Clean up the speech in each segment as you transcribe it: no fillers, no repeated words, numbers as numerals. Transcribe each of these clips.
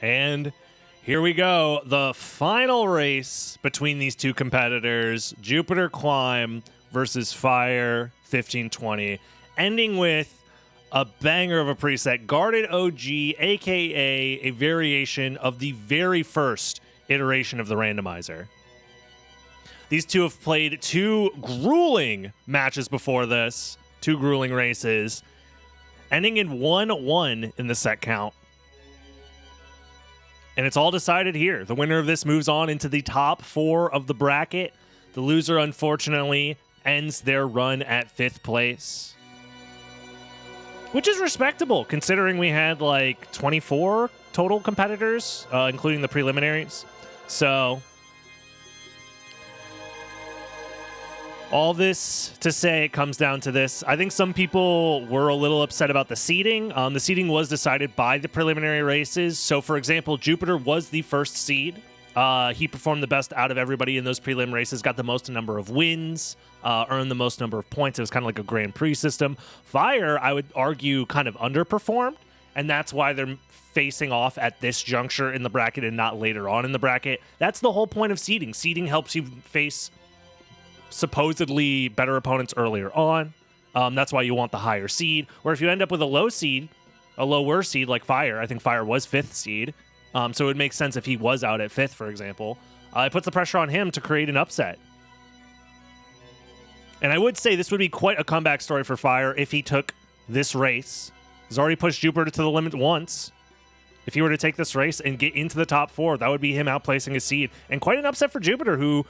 And here we go. The final race between these two competitors, Jupiter Climb versus Fire 1520, ending with a banger of a preset, Guarded OG, aka a variation of the very first iteration of the randomizer. These two have played two grueling matches before this, two grueling races, ending in 1-1 in the set count. And it's all decided here. The winner of this moves on into the top 4 of the bracket. The loser, unfortunately, ends their run at 5th place. Which is respectable, considering we had like 24 total competitors, including the preliminaries. So, all this to say, it comes down to this. I think some people were a little upset about the seeding. The seeding was decided by the preliminary races. So, for example, Jupiter was the first seed. He performed the best out of everybody in those prelim races, got the most number of wins, earned the most number of points. It was kind of like a Grand Prix system. Fire, I would argue, kind of underperformed, and that's why they're facing off at this juncture in the bracket and not later on in the bracket. That's the whole point of seeding. Seeding helps you face supposedly better opponents earlier on. That's why you want the higher seed. Or if you end up with a lower seed like Fire, I think Fire was 5th seed, so it would make sense if he was out at 5th, for example. It puts the pressure on him to create an upset. And I would say this would be quite a comeback story for Fire if he took this race. He's already pushed Jupiter to the limit once. If he were to take this race and get into the top 4, that would be him outplacing his seed. And quite an upset for Jupiter, who,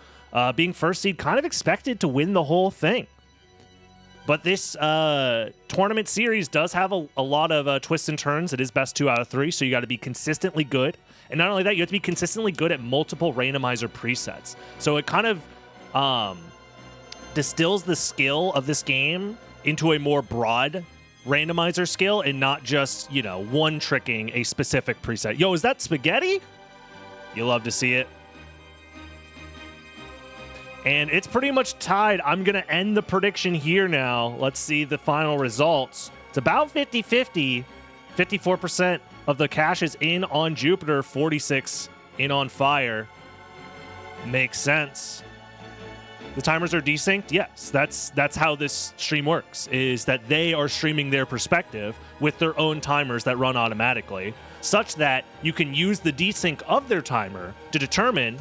being first seed, kind of expected to win the whole thing. But this tournament series does have a lot of twists and turns. It is best 2 out of 3, so you got to be consistently good. And not only that, you have to be consistently good at multiple randomizer presets. So it kind of distills the skill of this game into a more broad randomizer skill and not just, one-tricking a specific preset. Yo, is that spaghetti? You love to see it. And it's pretty much tied. I'm going to end the prediction here now. Let's see the final results. It's about 50-50. 54% of the cash is in on Jupiter, 46 in on Fire. Makes sense. The timers are desynced? Yes, that's how this stream works, is that they are streaming their perspective with their own timers that run automatically, such that you can use the desync of their timer to determine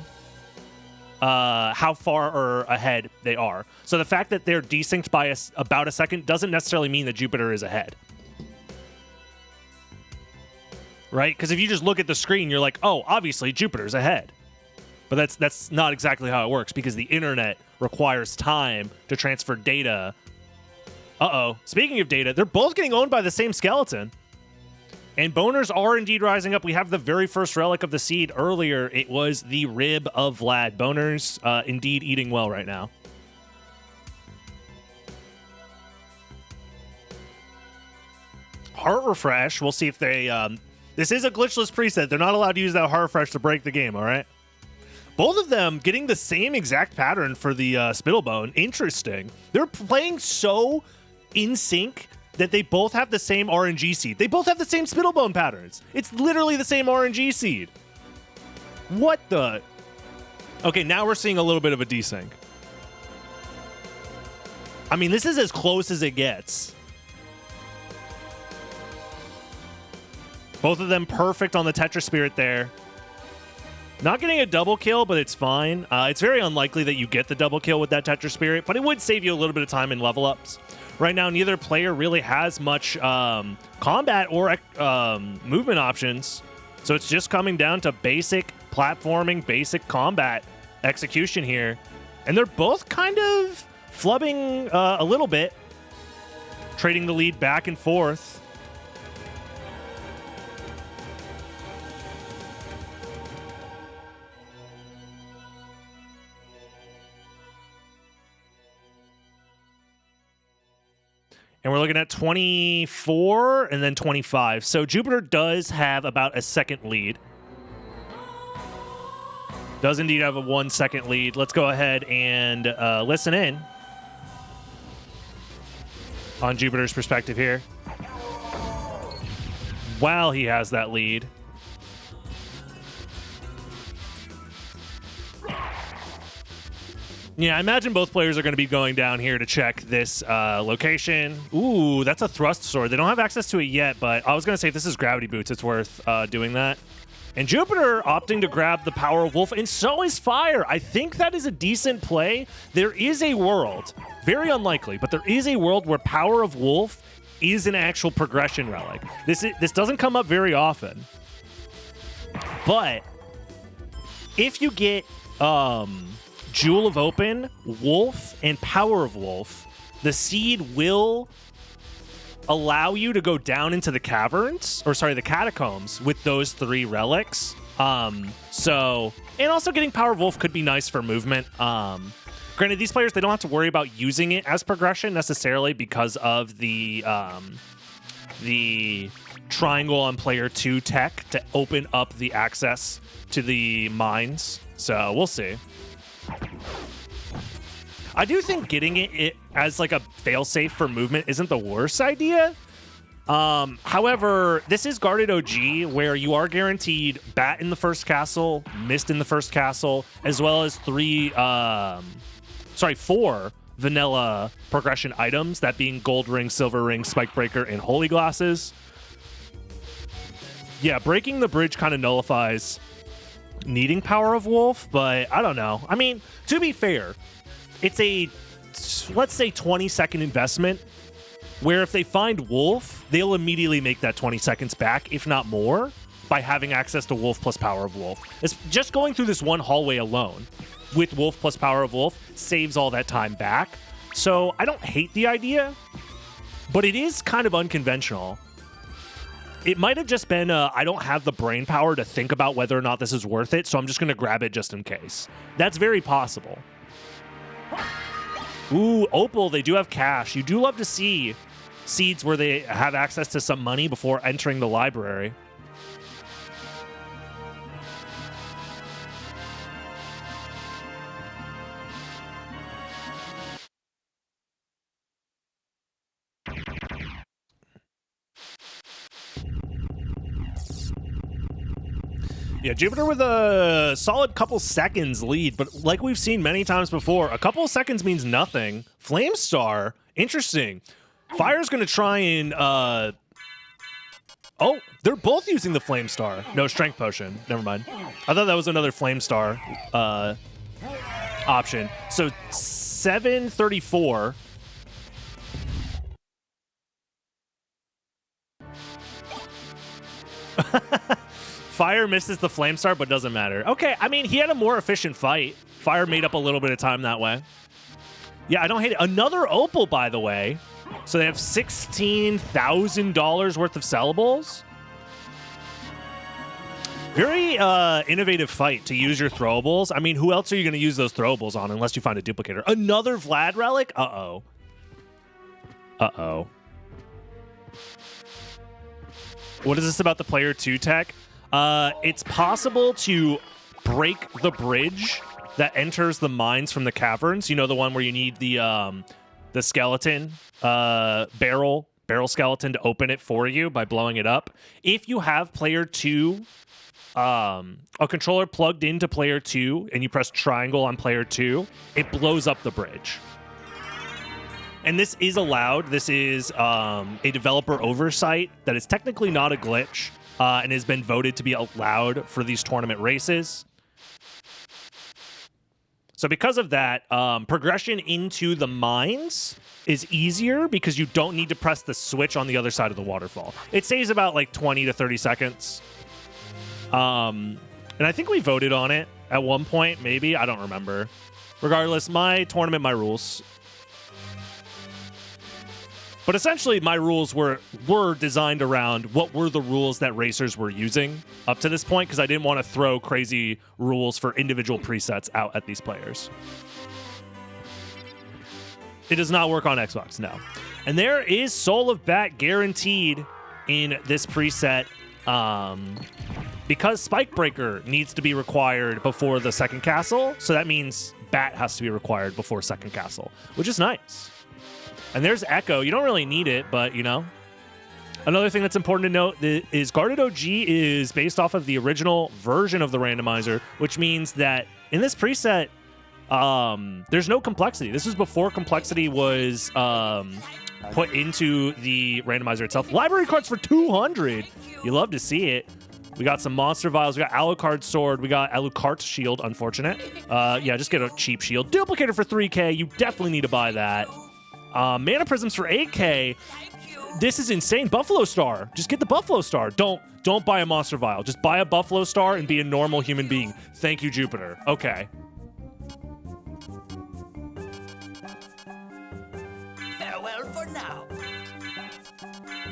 how far or ahead they are. So the fact that they're desynced by about a second doesn't necessarily mean that Jupiter is ahead. Right? Because if you just look at the screen, you're like, oh, obviously Jupiter's ahead. But that's not exactly how it works, because the internet requires time to transfer data. Uh-oh. Speaking of data, they're both getting owned by the same skeleton. And boners are indeed rising up. We have the very first relic of the seed earlier. It was the rib of Vlad. Boners indeed eating well right now. Heart refresh. We'll see if they... this is a glitchless preset. They're not allowed to use that heart refresh to break the game, all right? Both of them getting the same exact pattern for the Spittlebone. Interesting. They're playing so in sync that they both have the same RNG seed. They both have the same Spittlebone patterns. It's literally the same RNG seed. What the? Okay, now we're seeing a little bit of a desync. I mean, this is as close as it gets. Both of them perfect on the Tetra Spirit there. Not getting a double kill, but it's fine. It's very unlikely that you get the double kill with that Tetra Spirit, but it would save you a little bit of time in level ups. Right now, neither player really has much combat or movement options, so it's just coming down to basic platforming, basic combat execution here. And they're both kind of flubbing a little bit, trading the lead back and forth. And we're looking at 24 and then 25. So Jupiter does have about a second lead. Does indeed have a 1 second lead. Let's go ahead and listen in on Jupiter's perspective here. While he has that lead. Yeah, I imagine both players are going to be going down here to check this location. Ooh, that's a thrust sword. They don't have access to it yet, but I was going to say if this is gravity boots, it's worth doing that. And Jupiter opting to grab the Power of Wolf, and so is Fire. I think that is a decent play. There is a world, very unlikely, but there is a world where Power of Wolf is an actual progression relic. This doesn't come up very often. But if you get Jewel of Open, Wolf, and Power of Wolf, the seed will allow you to go down into the caverns, or sorry, the catacombs with those 3 relics. And also getting Power of Wolf could be nice for movement. Granted, these players, they don't have to worry about using it as progression necessarily because of the triangle on player 2 tech to open up the access to the mines. So we'll see. I do think getting it as like a failsafe for movement isn't the worst idea. However, this is guarded OG where you are guaranteed bat in the first castle, mist in the first castle, as well as 4 vanilla progression items, that being gold ring, silver ring, spike breaker, and holy glasses. Yeah, breaking the bridge kind of nullifies needing Power of Wolf, but I don't know. I mean, to be fair, it's a, let's say, 20-second investment where if they find Wolf, they'll immediately make that 20 seconds back, if not more, by having access to Wolf plus Power of Wolf. It's just going through this one hallway alone with Wolf plus Power of Wolf saves all that time back. So I don't hate the idea, but it is kind of unconventional. It might have just been, I don't have the brain power to think about whether or not this is worth it, so I'm just going to grab it just in case. That's very possible. Ooh, Opal, they do have cash. You do love to see seeds where they have access to some money before entering the library. Yeah, Jupiter with a solid couple seconds lead, but like we've seen many times before, a couple of seconds means nothing. Flamestar, interesting. Fire's going to try and... oh, they're both using the Flamestar. No, Strength Potion. Never mind. I thought that was another Flamestar option. So 734... Fire misses the Flamestar, but doesn't matter. Okay, I mean, he had a more efficient fight. Fire made up a little bit of time that way. Yeah, I don't hate it. Another Opal, by the way. So they have $16,000 worth of sellables. Very innovative fight to use your throwables. I mean, who else are you going to use those throwables on unless you find a duplicator? Another Vlad relic? Uh-oh. Uh-oh. What is this about the player 2 tech? It's possible to break the bridge that enters the mines from the caverns. You know, the one where you need the skeleton barrel skeleton to open it for you by blowing it up. If you have player 2, a controller plugged into player 2, and you press triangle on player 2, it blows up the bridge. And this is allowed. This is a developer oversight that is technically not a glitch and has been voted to be allowed for these tournament races. So because of that, progression into the mines is easier because you don't need to press the switch on the other side of the waterfall. It saves about like 20 to 30 seconds. And I think we voted on it at one point, maybe. I don't remember. Regardless, my tournament, my rules. But essentially, my rules were designed around what were the rules that racers were using up to this point, because I didn't want to throw crazy rules for individual presets out at these players. It does not work on Xbox, no. And there is Soul of Bat guaranteed in this preset because Spike Breaker needs to be required before the second castle, so that means Bat has to be required before second castle, which is nice. And there's Echo. You don't really need it, but, you know. Another thing that's important to note is Guarded OG is based off of the original version of the randomizer, which means that in this preset, there's no complexity. This is before complexity was put into the randomizer itself. Library cards for 200. You love to see it. We got some monster vials. We got Alucard sword. We got Alucard shield. Unfortunate. Yeah, just get a cheap shield. Duplicator for 3K. You definitely need to buy that. Mana prisms for 8K. This is insane. Buffalo Star. Just get the Buffalo Star. Don't buy a monster vial. Just buy a Buffalo Star and be a normal human being. Thank you, Jupiter. Okay. Farewell for now.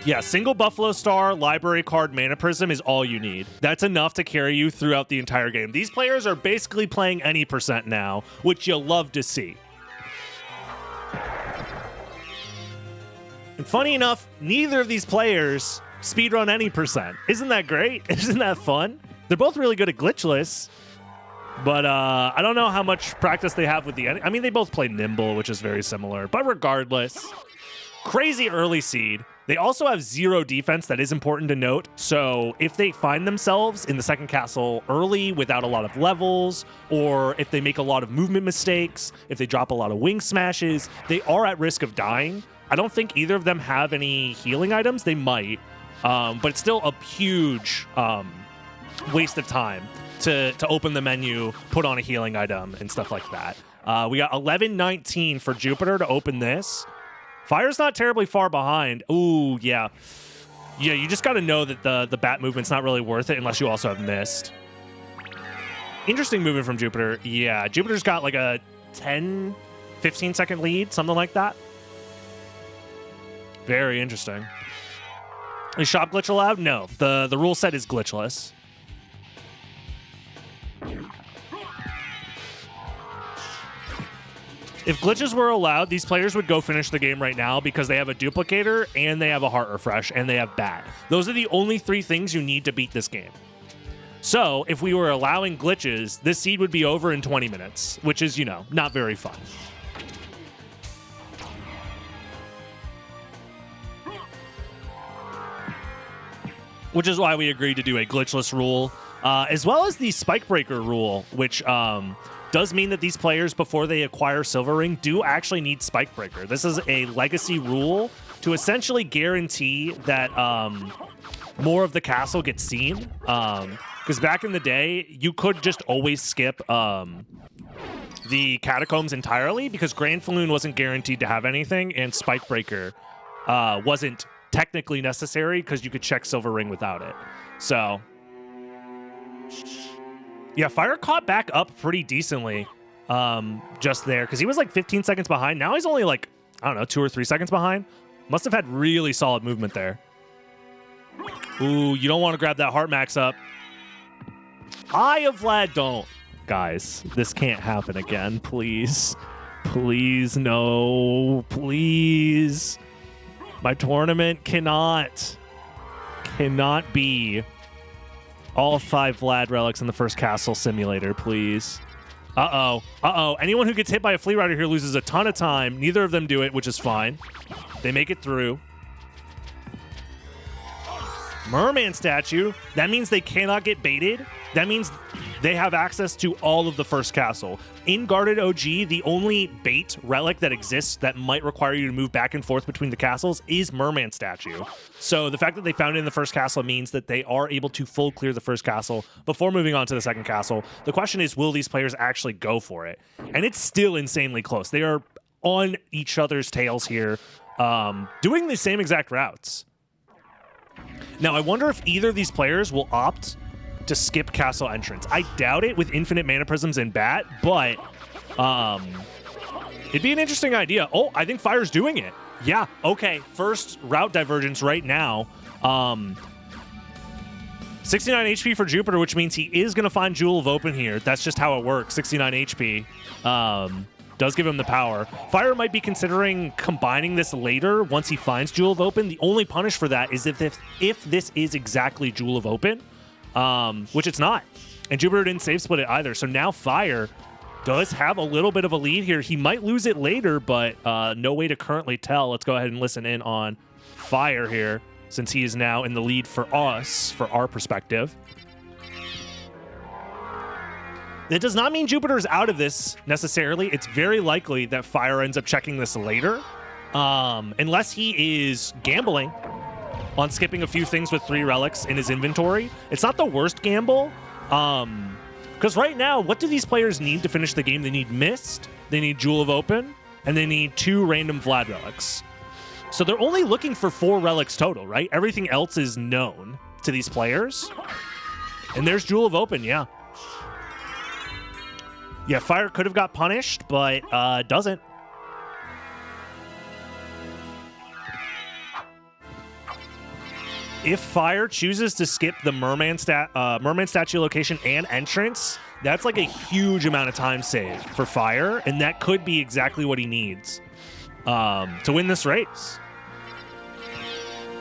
Yeah, single Buffalo Star, library card, mana prism is all you need. That's enough to carry you throughout the entire game. These players are basically playing any percent now, which you'll love to see. And funny enough, neither of these players speedrun any percent. Isn't that great? Isn't that fun? They're both really good at glitchless, but I don't know how much practice they have with the... I mean, they both play Nimble, which is very similar, but regardless, crazy early seed. They also have 0 defense. That is important to note. So if they find themselves in the second castle early without a lot of levels, or if they make a lot of movement mistakes, if they drop a lot of wing smashes, they are at risk of dying. I don't think either of them have any healing items. They might, but it's still a huge waste of time to open the menu, put on a healing item, and stuff like that. We got 11:19 for Jupiter to open this. Fire's not terribly far behind. Ooh, yeah. Yeah, you just got to know that the bat movement's not really worth it unless you also have missed. Interesting movement from Jupiter. Yeah, Jupiter's got like a 10, 15 second lead, something like that. Very interesting. Is shop glitch allowed? No. The rule set is glitchless. If glitches were allowed, these players would go finish the game right now because they have a duplicator and they have a heart refresh and they have bat. Those are the only 3 things you need to beat this game. So if we were allowing glitches, this seed would be over in 20 minutes, which is, you know, not very fun. Which is why we agreed to do a glitchless rule, as well as the spike breaker rule, which does mean that these players, before they acquire Silver Ring, do actually need Spike Breaker. This is a legacy rule to essentially guarantee that more of the castle gets seen. Because back in the day, you could just always skip the catacombs entirely because Grand Falloon wasn't guaranteed to have anything, and Spike Breaker wasn't technically necessary because you could check Silver Ring without it. So... yeah, Fire caught back up pretty decently just there because he was like 15 seconds behind. Now he's only like, I don't know, 2 or 3 seconds behind. Must have had really solid movement there. Ooh, you don't want to grab that heart max up. Eye of Vlad, don't. Guys, this can't happen again, please. Please, no. Please. My tournament cannot be... all 5 Vlad relics in the first castle simulator, please. Uh-oh. Uh-oh. Anyone who gets hit by a Flea Rider here loses a ton of time. Neither of them do it, which is fine. They make it through. Merman statue. That means they cannot get baited. That means they have access to all of the first castle. In Guarded OG, the only bait relic that exists that might require you to move back and forth between the castles is Merman statue. So the fact that they found it in the first castle means that they are able to full clear the first castle before moving on to the second castle. The question is, will these players actually go for it? And it's still insanely close. They are on each other's tails here, doing the same exact routes. Now, I wonder if either of these players will opt to skip castle entrance. I doubt it with infinite mana prisms and bat, but it'd be an interesting idea. Oh, I think Fire's doing it. Yeah, okay. First route divergence right now. 69 HP for Jupiter, which means he is going to find Jewel of Open here. That's just how it works. 69 HP does give him the power. Fire might be considering combining this later once he finds Jewel of Open. The only punish for that is if this is exactly Jewel of Open, which it's not. And Jupiter didn't save split it either. So now Fire does have a little bit of a lead here. He might lose it later, but no way to currently tell. Let's go ahead and listen in on Fire here, since he is now in the lead for us, for our perspective. That does not mean Jupiter is out of this necessarily. It's very likely that Fire ends up checking this later, unless he is gambling on skipping a few things with 3 relics in his inventory. It's not the worst gamble, because right now, what do these players need to finish the game? They need Mist, they need Jewel of Open, and they need 2 random Vlad relics. So they're only looking for 4 relics total, right? Everything else is known to these players. And there's Jewel of Open, yeah. Yeah, Fire could have got punished, but doesn't. If Fire chooses to skip the merman statue location and entrance, that's like a huge amount of time saved for Fire, and that could be exactly what he needs to win this race.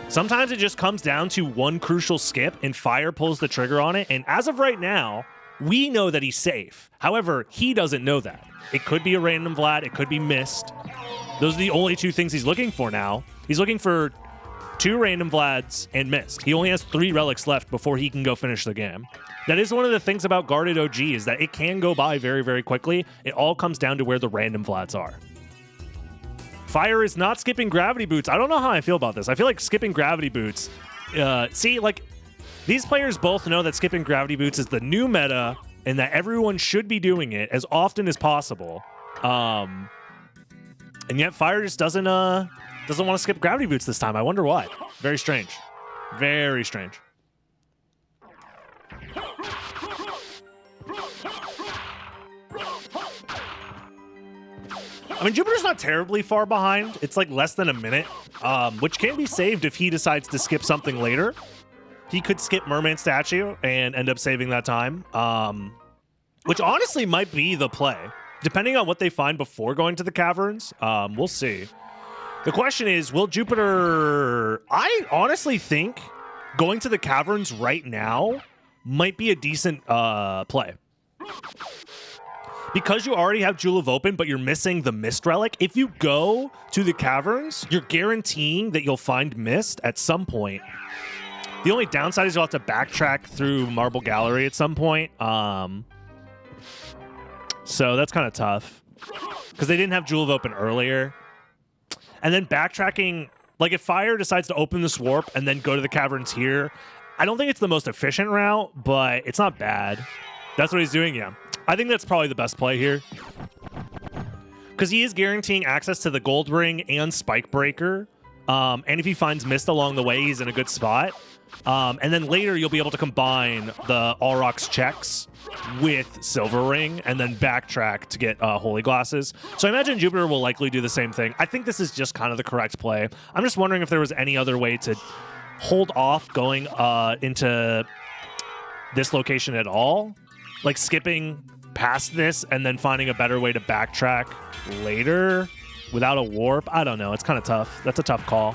Sometimes it just comes down to one crucial skip, and Fire pulls the trigger on it, and as of right now, we know that he's safe. However, he doesn't know that. It could be a random Vlad. It could be Mist. Those are the only 2 things he's looking for now. He's looking for 2 random Vlads and Mist. He only has 3 relics left before he can go finish the game. That is one of the things about Guarded OG, is that it can go by very, very quickly. It all comes down to where the random Vlads are. Fire is not skipping Gravity Boots. I don't know how I feel about this. I feel like skipping Gravity Boots... see, like... These players both know that skipping Gravity Boots is the new meta and that everyone should be doing it as often as possible. And yet Fire just doesn't want to skip Gravity Boots this time. I wonder why. Very strange. Very strange. I mean, Jupiter's not terribly far behind. It's like less than a minute, which can be saved if he decides to skip something later. He could skip Merman Statue and end up saving that time, which honestly might be the play. Depending on what they find before going to the Caverns, we'll see. The question is, will Jupiter... I honestly think going to the Caverns right now might be a decent play. Because you already have Jewel of Open, but you're missing the Mist relic, if you go to the Caverns, you're guaranteeing that you'll find Mist at some point. The only downside is you'll have to backtrack through Marble Gallery at some point. So that's kind of tough. Because they didn't have Jewel of Open earlier. And then backtracking, like if Fire decides to open this warp and then go to the Caverns here, I don't think it's the most efficient route, but it's not bad. That's what he's doing, yeah. I think that's probably the best play here. Because he is guaranteeing access to the Gold Ring and Spike Breaker. And if he finds Mist along the way, he's in a good spot. And then later, you'll be able to combine the All Rocks checks with Silver Ring and then backtrack to get Holy Glasses. So I imagine Jupiter will likely do the same thing. I think this is just kind of the correct play. I'm just wondering if there was any other way to hold off going into this location at all. Like skipping past this and then finding a better way to backtrack later without a warp. I don't know. It's kind of tough. That's a tough call.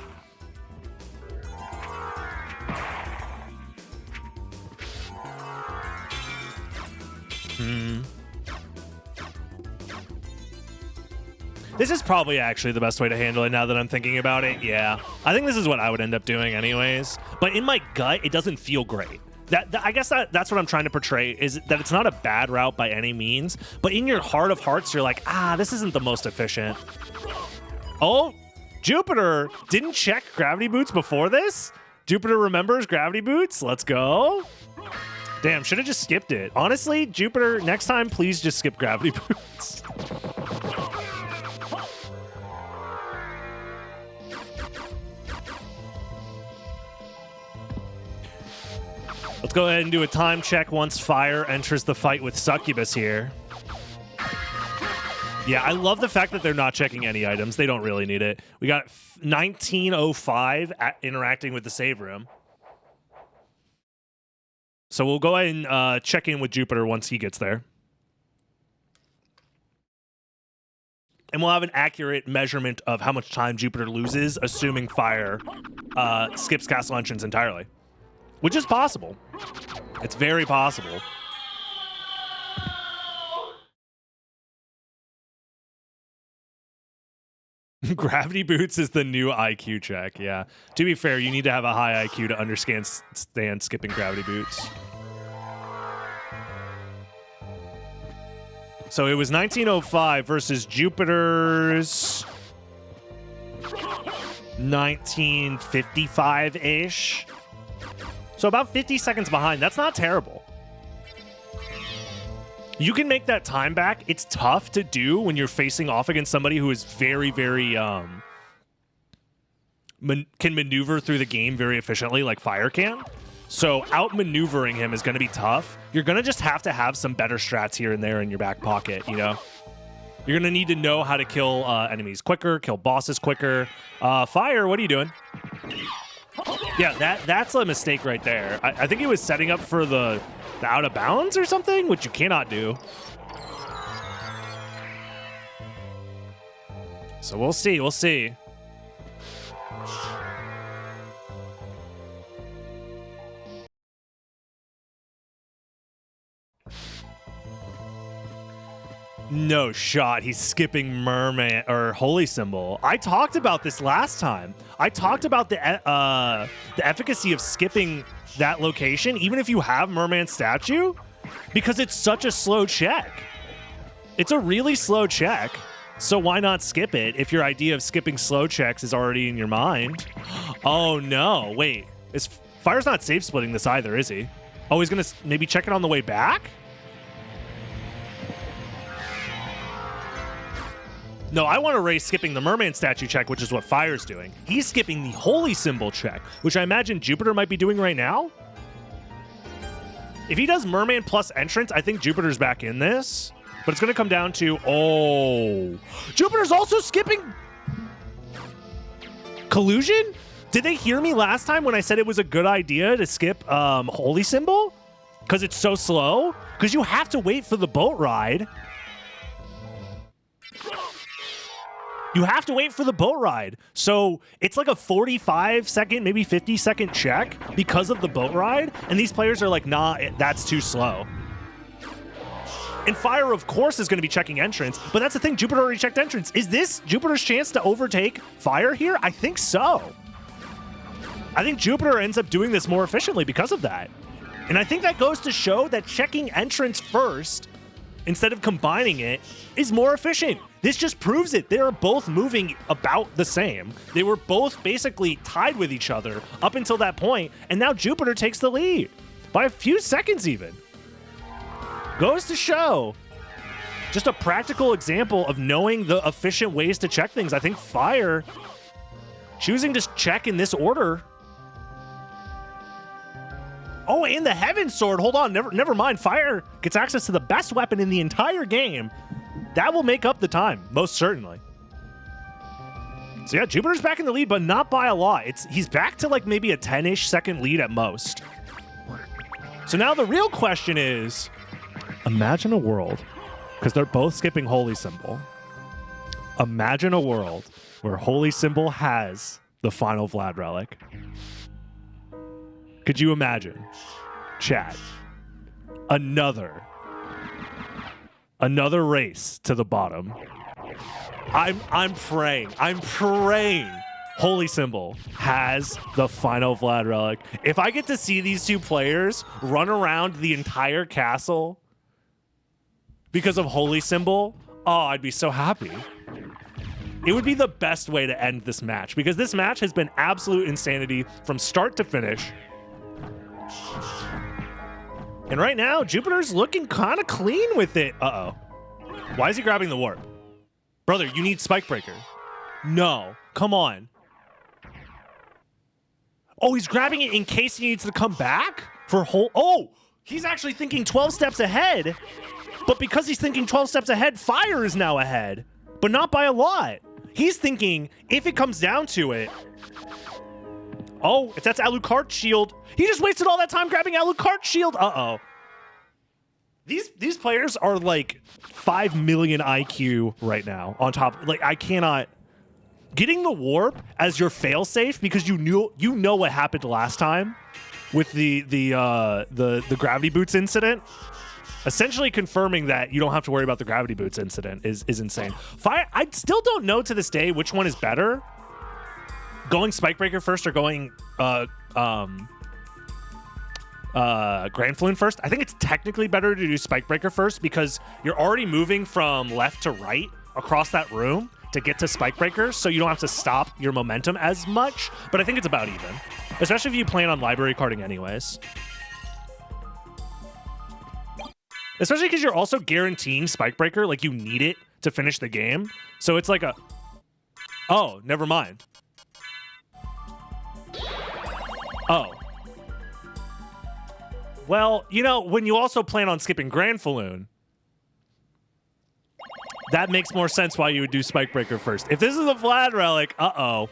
This is probably actually the best way to handle it now that I'm thinking about it. Yeah. I think this is what I would end up doing anyways. But in my gut, it doesn't feel great. I guess that's what I'm trying to portray, is that it's not a bad route by any means, but in your heart of hearts, you're like, this isn't the most efficient. Oh, Jupiter didn't check Gravity Boots before this? Jupiter remembers Gravity Boots? Let's go. Damn, should have just skipped it. Honestly, Jupiter, next time, please just skip Gravity Boots. Let's go ahead and do a time check once Fire enters the fight with Succubus here. Yeah, I love the fact that they're not checking any items. They don't really need it. We got 1905 interacting with the save room. So we'll go ahead and check in with Jupiter once he gets there. And we'll have an accurate measurement of how much time Jupiter loses, assuming Fire skips Castle Entrance entirely. Which is possible. It's very possible. Gravity Boots is the new IQ check, yeah. To be fair, you need to have a high IQ to understand skipping Gravity Boots. So it was 1905 versus Jupiter's 1955-ish. So about 50 seconds behind. That's not terrible. You can make that time back. It's tough to do when you're facing off against somebody who is very, very can maneuver through the game very efficiently like Fire can. So outmaneuvering him is going to be tough. You're going to just have to have some better strats here and there in your back pocket, you know? You're going to need to know how to kill enemies quicker, kill bosses quicker. Fire, what are you doing? Yeah, that's a mistake right there. I think he was setting up for the out of bounds or something, which you cannot do. So we'll see. We'll see. No shot. He's skipping Merman or Holy Symbol. I talked about this last time. I talked about the efficacy of skipping that location, even if you have Merman statue, because it's such a slow check. It's a really slow check. So why not skip it if your idea of skipping slow checks is already in your mind? Oh no, wait. Fire's not safe splitting this either, is he? Oh, he's gonna maybe check it on the way back? No, I want to raise skipping the Merman statue check, which is what Fire's doing. He's skipping the Holy Symbol check, which I imagine Jupiter might be doing right now. If he does Merman plus entrance, I think Jupiter's back in this. But it's going to come down to, oh, Jupiter's also skipping Collusion? Did they hear me last time when I said it was a good idea to skip Holy Symbol? Because it's so slow? Because you have to wait for the boat ride. You have to wait for the boat ride. So it's like a 45-second, maybe 50-second check because of the boat ride. And these players are like, nah, that's too slow. And Fire, of course, is going to be checking entrance. But that's the thing. Jupiter already checked entrance. Is this Jupiter's chance to overtake Fire here? I think so. I think Jupiter ends up doing this more efficiently because of that. And I think that goes to show that checking entrance first instead of combining it is more efficient. This just proves it. They are both moving about the same. They were both basically tied with each other up until that point, and now Jupiter takes the lead by a few seconds even. Goes to show just a practical example of knowing the efficient ways to check things. I think Fire choosing to check in this order. Oh, and the Heaven Sword. Hold on. Never mind. Fire gets access to the best weapon in the entire game. That will make up the time, most certainly. So yeah, Jupiter's back in the lead, but not by a lot. He's back to like maybe a 10-ish second lead at most. So now the real question is, imagine a world, because they're both skipping Holy Symbol. Imagine a world where Holy Symbol has the final Vlad relic. Could you imagine? Chat. Another race to the bottom. I'm praying Holy Symbol has the final Vlad relic. If I get to see these two players run around the entire castle because of Holy Symbol, oh, I'd be so happy. It would be the best way to end this match, because this match has been absolute insanity from start to finish. And right now, Jupiter's looking kind of clean with it. Uh-oh. Why is he grabbing the warp? Brother, you need Spike Breaker. No. Come on. Oh, he's grabbing it in case he needs to come back for whole... Oh! He's actually thinking 12 steps ahead. But because he's thinking 12 steps ahead, Fire is now ahead. But not by a lot. He's thinking, if it comes down to it... Oh, if that's Alucard's shield... He just wasted all that time grabbing Alucard's shield. Uh-oh. These players are like 5 million IQ right now on top. Like, I cannot... Getting the warp as your failsafe because you know what happened last time with the gravity boots incident. Essentially confirming that you don't have to worry about the gravity boots incident is insane. Fire, I still don't know to this day which one is better. Going Spike Breaker first or going Granfloon first. I think it's technically better to do Spikebreaker first because you're already moving from left to right across that room to get to Spikebreaker, so you don't have to stop your momentum as much, but I think it's about even, especially if you plan on library carding anyways. Especially because you're also guaranteeing Spikebreaker, like you need it to finish the game. So it's like a... Oh, never mind. Oh. Well, you know, when you also plan on skipping Granfloon, that makes more sense why you would do Spikebreaker first. If this is a Vlad relic, uh-oh.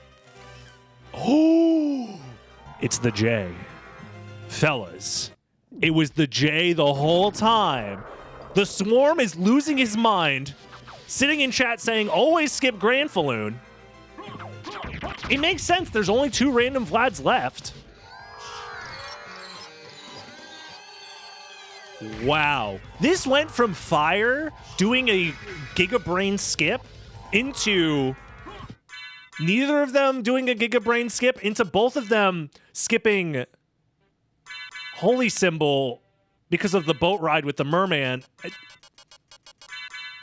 Oh, it's the J. Fellas, it was the J the whole time. The Swarm is losing his mind, sitting in chat saying, always skip Granfloon. It makes sense. There's only 2 random Vlads left. Wow. This went from Fire doing a Giga Brain skip into neither of them doing a Giga Brain skip into both of them skipping Holy Symbol because of the boat ride with the merman.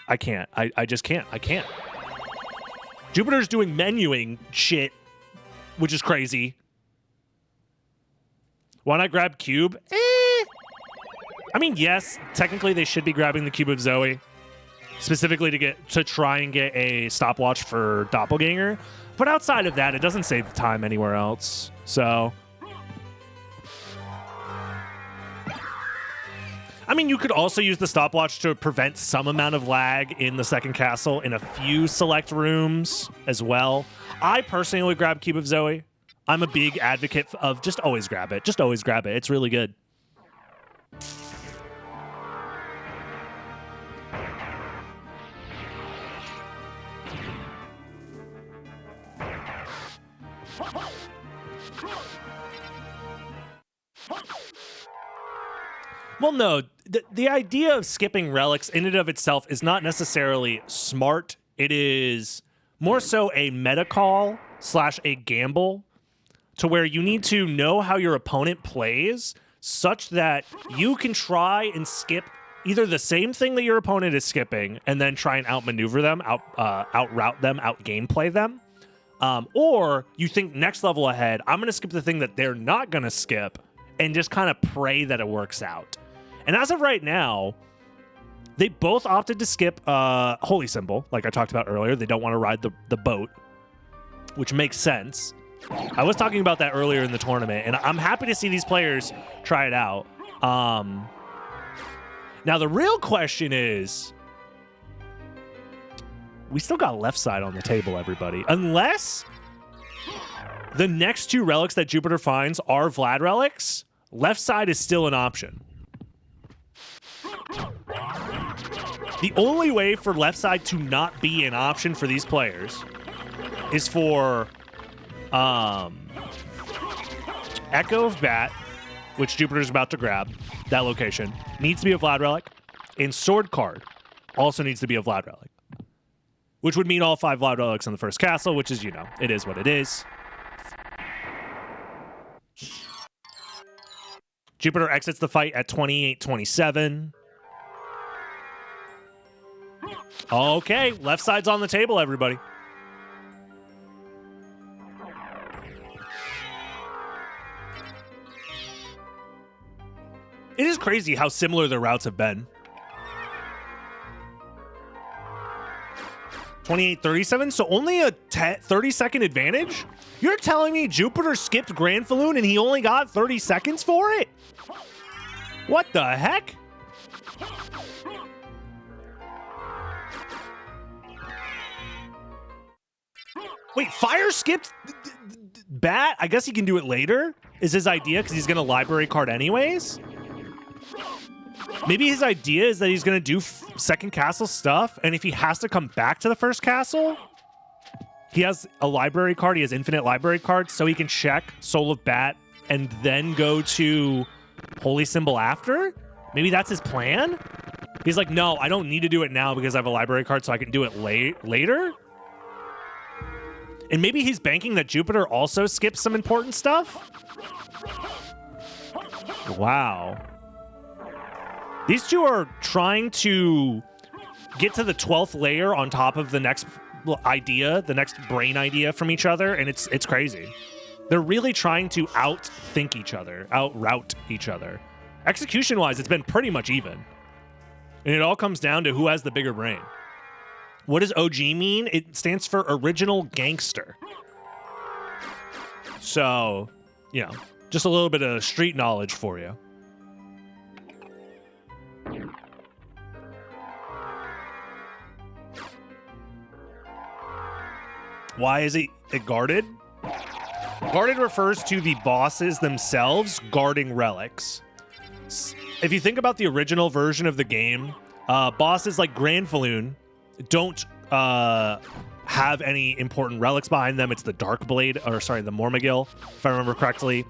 I can't. I just can't. I can't. Jupiter's doing menuing shit, which is crazy. Why not grab Cube? I mean, yes, technically they should be grabbing the Cube of Zoe, specifically to try and get a stopwatch for Doppelganger. But outside of that, it doesn't save time anywhere else. So, I mean, you could also use the stopwatch to prevent some amount of lag in the second castle in a few select rooms as well. I personally would grab Cube of Zoe. I'm a big advocate of just always grab it. Just always grab it. It's really good. Well, no, the idea of skipping relics in and of itself is not necessarily smart. It is more so a meta call / a gamble to where you need to know how your opponent plays such that you can try and skip either the same thing that your opponent is skipping and then try and outmaneuver them, outroute them, out-gameplay them. Or you think next level ahead, I'm going to skip the thing that they're not going to skip and just kind of pray that it works out. And as of right now, they both opted to skip Holy Symbol, like I talked about earlier. They don't want to ride the boat, which makes sense. I was talking about that earlier in the tournament, and I'm happy to see these players try it out. Now, the real question is, we still got left side on the table, everybody. Unless the next 2 relics that Jupiter finds are Vlad relics, left side is still an option. The only way for left side to not be an option for these players is for Echo of Bat, which Jupiter's about to grab, that location, needs to be a Vlad relic, and Sword Card also needs to be a Vlad relic, which would mean all 5 Vlad relics in the first castle, which is, you know, it is what it is. Jupiter exits the fight at 28-27. Okay, left side's on the table, everybody. It is crazy how similar their routes have been. 28-37, so only a 30-second advantage? You're telling me Jupiter skipped Granfloon and he only got 30 seconds for it? What the heck? Wait, Fire skipped Bat? I guess he can do it later? Is his idea because he's going to library card anyways? Maybe his idea is that he's going to do second castle stuff, and if he has to come back to the first castle, he has a library card. He has infinite library cards, so he can check Soul of Bat and then go to Holy Symbol after? Maybe that's his plan? He's like, no, I don't need to do it now because I have a library card, so I can do it later? And maybe he's banking that Jupiter also skips some important stuff? Wow. These two are trying to get to the 12th layer on top of the next idea, the next brain idea from each other, and it's crazy. They're really trying to out-think each other, out-route each other. Execution-wise, it's been pretty much even. And it all comes down to who has the bigger brain. What does OG mean? It stands for Original Gangster. So, you know, just a little bit of street knowledge for you. Why is it guarded? Guarded refers to the bosses themselves guarding relics. If you think about the original version of the game, bosses like Granfaloon don't have any important relics behind them. It's the Darkblade, or sorry, the Mormagil, if I remember correctly.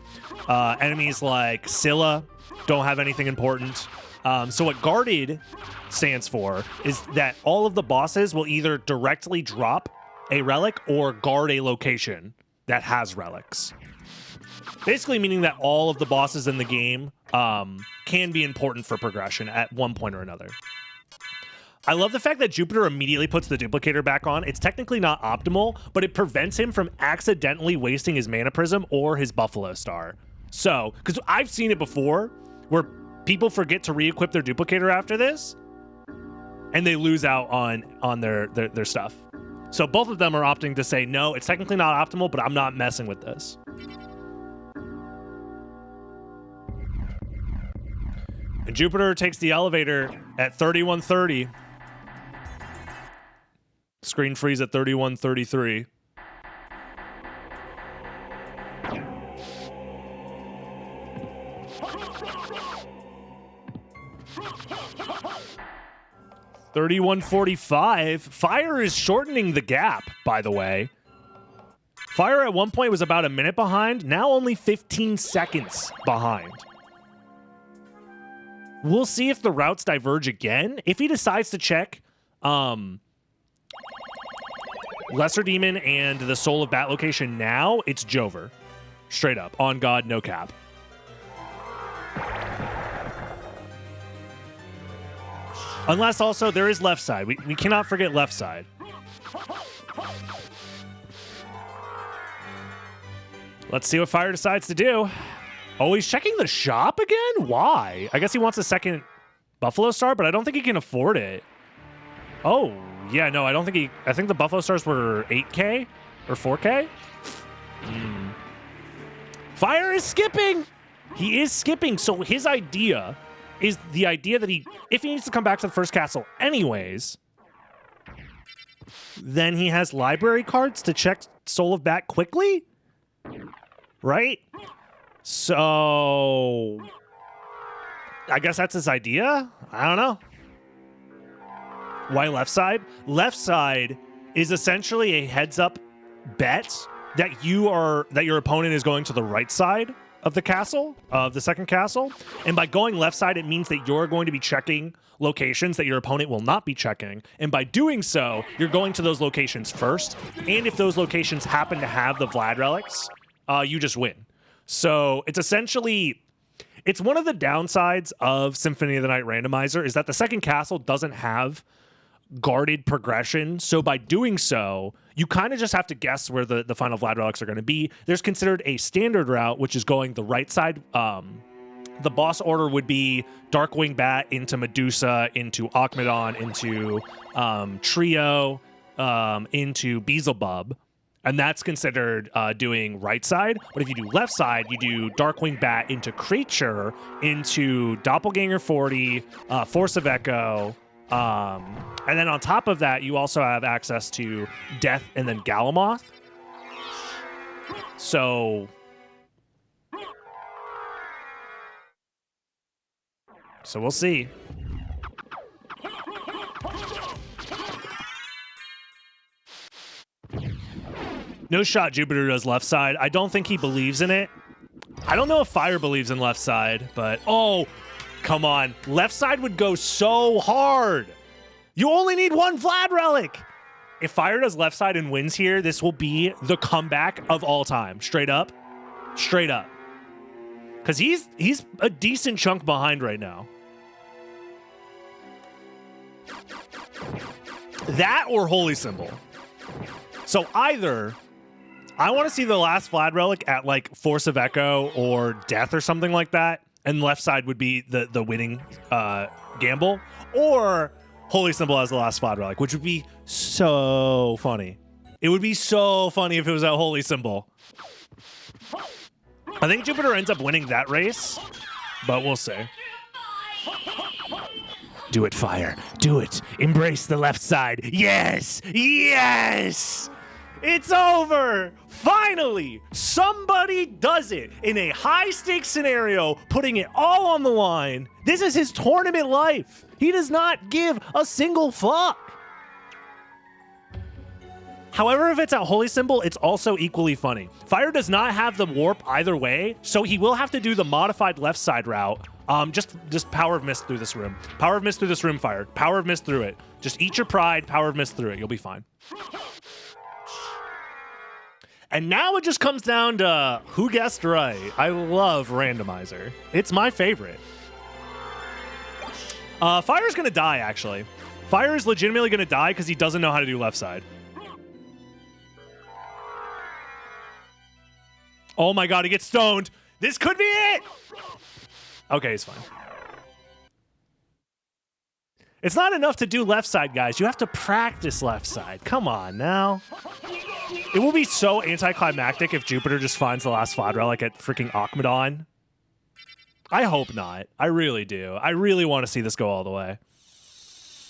Enemies like Scylla don't have anything important. So what guarded stands for is that all of the bosses will either directly drop a relic or guard a location that has relics. Basically meaning that all of the bosses in the game can be important for progression at one point or another. I love the fact that Jupiter immediately puts the duplicator back on. It's technically not optimal, but it prevents him from accidentally wasting his mana prism or his Buffalo Star. So, because I've seen it before where people forget to re-equip their duplicator after this, and they lose out on their stuff. So both of them are opting to say, no, it's technically not optimal, but I'm not messing with this. And Jupiter takes the elevator at 3130. Screen freeze at 3133. $31.45. Fire is shortening the gap, by the way. Fire at one point was about a minute behind, now only 15 seconds behind. We'll see if the routes diverge again. If he decides to check Lesser Demon and the Soul of Bat location now, it's Jover. Straight up. On God, no cap. Unless also there is left side. We cannot forget left side. Let's see what Fire decides to do. Oh, he's checking the shop again? Why? I guess he wants a second Buffalo Star, but I don't think he can afford it. Oh, yeah, no, I think the Buffalo Stars were 8K or 4K. Fire is skipping. He is skipping. So his idea is the idea that if he needs to come back to the first castle anyways, then he has library cards to check Soul of Bat quickly, right? So I guess that's his idea. I don't know. Why left side? Left side is essentially a heads-up bet that your opponent is going to the right side of the castle, of the second castle. And by going left side, it means that you're going to be checking locations that your opponent will not be checking. And by doing so, you're going to those locations first. And if those locations happen to have the Vlad relics, you just win. So it's essentially, it's one of the downsides of Symphony of the Night Randomizer is that the second castle doesn't have guarded progression. So by doing so, you kind of just have to guess where the final Vlad relics are going to be. There's considered a standard route, which is going the right side. The boss order would be Darkwing Bat into Medusa, into Achmedon, into Trio, into Beelzebub. And that's considered doing right side. But if you do left side, you do Darkwing Bat into Creature, into Doppelganger 40, Force of Echo, and then on top of that, you also have access to Death and then Galamoth. So we'll see. No shot Jupiter does left side. I don't think he believes in it. I don't know if Fire believes in left side, but oh, come on. Left side would go so hard. You only need one Vlad relic. If Fire does left side and wins here, this will be the comeback of all time. Straight up. Straight up. Because Because he's a decent chunk behind right now. That or Holy Symbol. So either I want to see the last Vlad relic at like Force of Echo or Death or something like that, and left side would be the winning gamble, or Holy Symbol as the last Vlad relic, which would be so funny. It would be so funny if it was a Holy Symbol. I think Jupiter ends up winning that race, but we'll see. Do it, Fire. Do it. Embrace the left side. Yes! Yes! It's over! Finally! Somebody does it in a high-stakes scenario, putting it all on the line. This is his tournament life. He does not give a single fuck. However, if it's at Holy Symbol, it's also equally funny. Fire does not have the warp either way, so he will have to do the modified left side route. Just Power of Mist through this room. Power of Mist through this room, Fire. Power of Mist through it. Just eat your pride, Power of Mist through it. You'll be fine. And now it just comes down to who guessed right. I love Randomizer. It's my favorite. Fire's gonna die, actually. Fire is legitimately gonna die because he doesn't know how to do left side. Oh my god, he gets stoned. This could be it! Okay, he's fine. It's not enough to do left side, guys. You have to practice left side. Come on now. It will be so anticlimactic if Jupiter just finds the last Vlad relic at freaking Akmadon. I hope not. I really do. I really want to see this go all the way.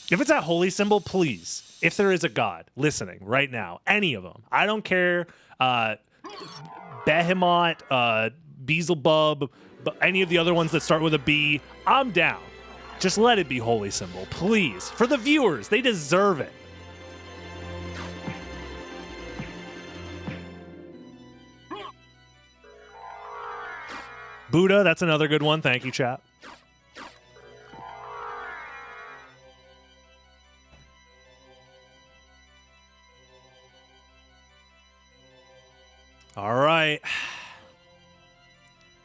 If it's at Holy Symbol, please, if there is a god listening right now, any of them, I don't care, Behemoth, Beelzebub, any of the other ones that start with a B, I'm down. Just let it be Holy Symbol, please. For the viewers, they deserve it. Buddha, that's another good one. Thank you, chat. All right.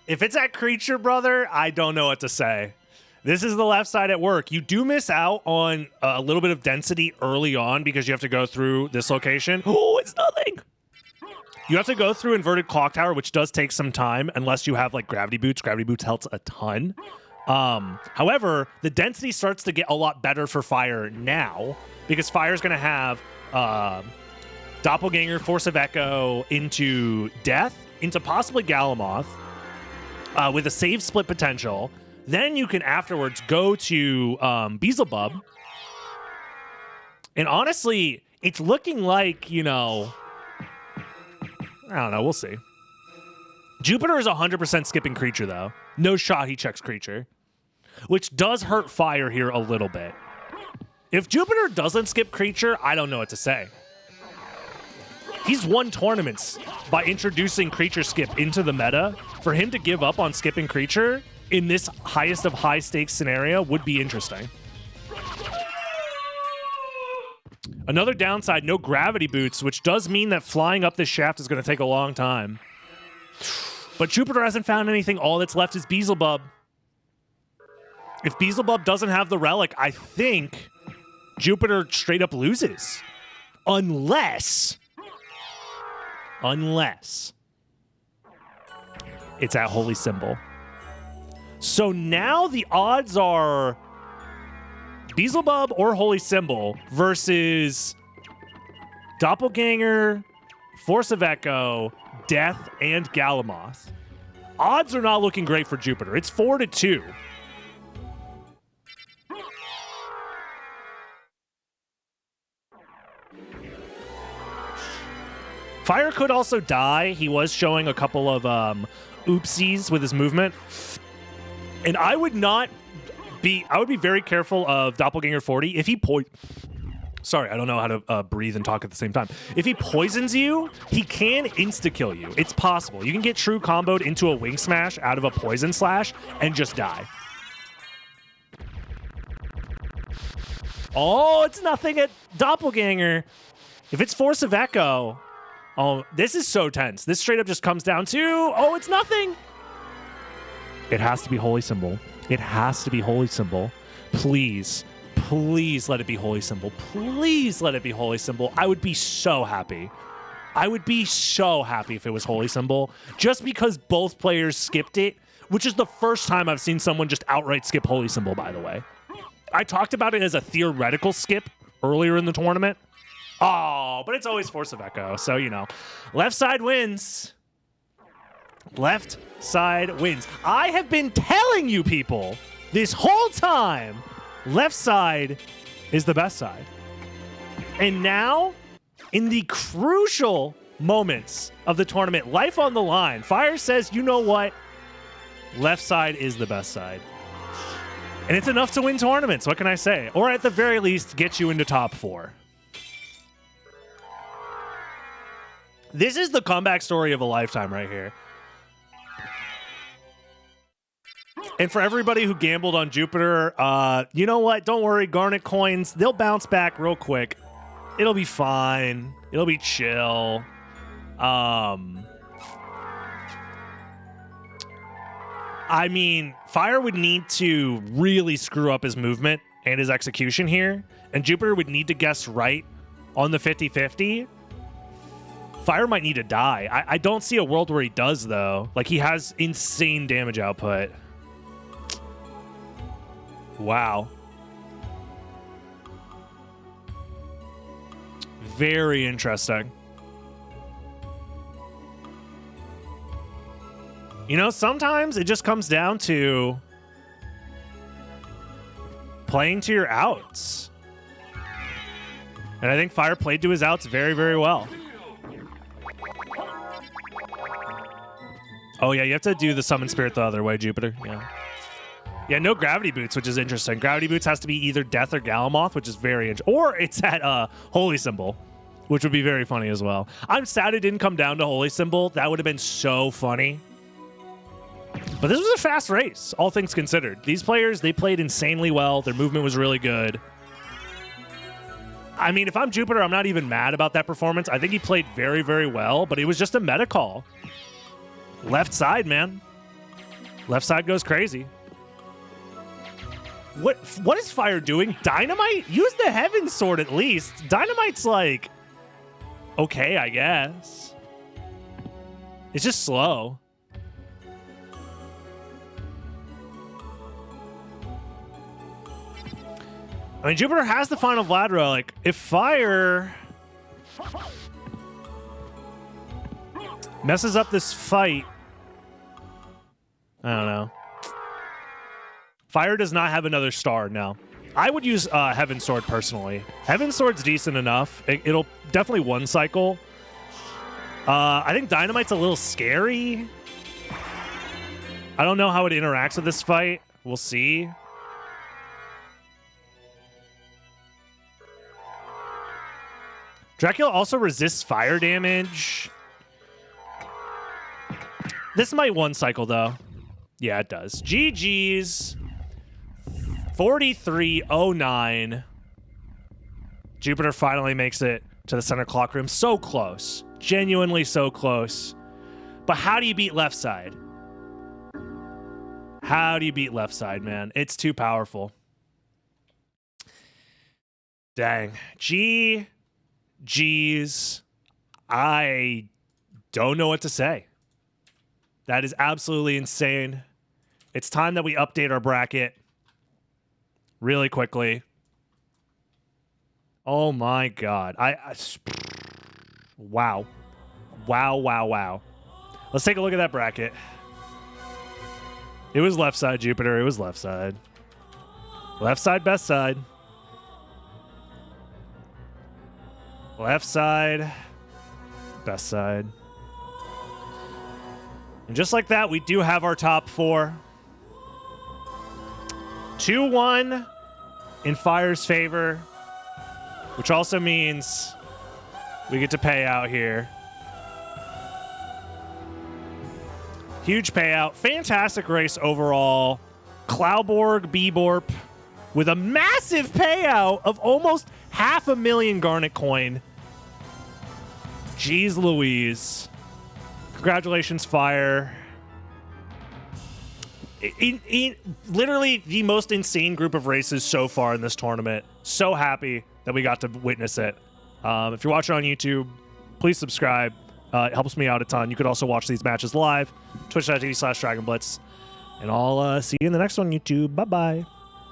If it's at Creature, brother, I don't know what to say. This is the left side at work. You do miss out on a little bit of density early on because you have to go through this location. Oh, it's nothing. You have to go through Inverted Clock Tower, which does take some time unless you have like Gravity Boots. Gravity Boots helps a ton. However, the density starts to get a lot better for Fire now because Fire's going to have Doppelganger, Force of Echo into Death, into possibly Galamoth with a save split potential. Then you can afterwards go to Beelzebub. And honestly, it's looking like, you know, I don't know. We'll see. Jupiter is 100% skipping Creature, though. No shot he checks Creature, which does hurt Fire here a little bit. If Jupiter doesn't skip Creature, I don't know what to say. He's won tournaments by introducing Creature skip into the meta. For him to give up on skipping Creature in this highest of high stakes scenario would be interesting. Another downside, no Gravity Boots, which does mean that flying up this shaft is going to take a long time. But Jupiter hasn't found anything. All that's left is Beelzebub. If Beelzebub doesn't have the relic, I think Jupiter straight up loses. Unless it's at Holy Symbol. So now the odds are Beelzebub or Holy Symbol versus Doppelganger, Force of Echo, Death, and Galamoth. Odds are not looking great for Jupiter. It's 4-2. Fire could also die. He was showing a couple of oopsies with his movement. And I would be very careful of Doppelganger 40. If he sorry, I don't know how to breathe and talk at the same time. If he poisons you, he can insta-kill you. It's possible. You can get true comboed into a wing smash out of a poison slash and just die. Oh, it's nothing at Doppelganger. If it's Force of Echo, oh, this is so tense. This straight up just comes down to, oh, it's nothing. It has to be Holy Symbol. It has to be Holy Symbol. Please, please let it be Holy Symbol. Please let it be Holy Symbol. I would be so happy. I would be so happy if it was Holy Symbol, just because both players skipped it, which is the first time I've seen someone just outright skip Holy Symbol, by the way. I talked about it as a theoretical skip earlier in the tournament. Oh, but it's always Force of Echo, so, you know. Left side wins. Left side wins. I have been telling you people this whole time, left side is the best side. And now, in the crucial moments of the tournament, life on the line, Fire says, you know what? Left side is the best side. And it's enough to win tournaments, what can I say? Or at the very least, get you into top 4. This is the comeback story of a lifetime right here. And for everybody who gambled on Jupiter, you know what? Don't worry, Garnet coins, they'll bounce back real quick. It'll be fine. It'll be chill. I mean, Fire would need to really screw up his movement and his execution here, and Jupiter would need to guess right on the 50-50. Fire might need to die. I don't see a world where he does, though. Like, he has insane damage output. Wow. Very interesting. You know, sometimes it just comes down to playing to your outs. And I think Fire played to his outs very, very well. Oh, yeah, you have to do the Summon Spirit the other way, Jupiter. Yeah. Yeah, no Gravity Boots, which is interesting. Gravity Boots has to be either Death or Galamoth, which is very interesting. Or it's at Holy Symbol, which would be very funny as well. I'm sad it didn't come down to Holy Symbol. That would have been so funny. But this was a fast race, all things considered. These players, they played insanely well. Their movement was really good. I mean, if I'm Jupiter, I'm not even mad about that performance. I think he played very, very well, but it was just a meta call. Left side, man. Left side goes crazy. What is Fire doing? Dynamite? Use the Heaven Sword at least. Dynamite's like, okay, I guess. It's just slow. I mean, Jupiter has the final Vlad relic. If Fire messes up this fight, I don't know. Fire does not have another star now. I would use Heaven Sword personally. Heaven Sword's decent enough. It'll definitely one cycle. I think Dynamite's a little scary. I don't know how it interacts with this fight. We'll see. Dracula also resists fire damage. This might one cycle, though. Yeah, it does. GG's. 4309. Jupiter finally makes it to the center clock room. So close. Genuinely so close. But how do you beat left side? How do you beat left side, man? It's too powerful. Dang. GG's. I don't know what to say. That is absolutely insane. It's time that we update our bracket really quickly. Oh my God. Wow. Wow, wow, wow. Let's take a look at that bracket. It was left side, Jupiter. It was left side. Left side, best side. Left side, best side. And just like that, we do have our top 4. 2-1 in Fire's favor, which also means we get to pay out here. Huge payout. Fantastic race overall. Cloudborg, Beborp with a massive payout of almost 500,000 Garnet coin. Jeez Louise. Congratulations, Fire. Literally the most insane group of races so far in this tournament. So happy that we got to witness it. If you're watching on YouTube, please subscribe. It helps me out a ton. You could also watch these matches live, twitch.tv/DragonBlitz. And I'll see you in the next one, YouTube. Bye-bye.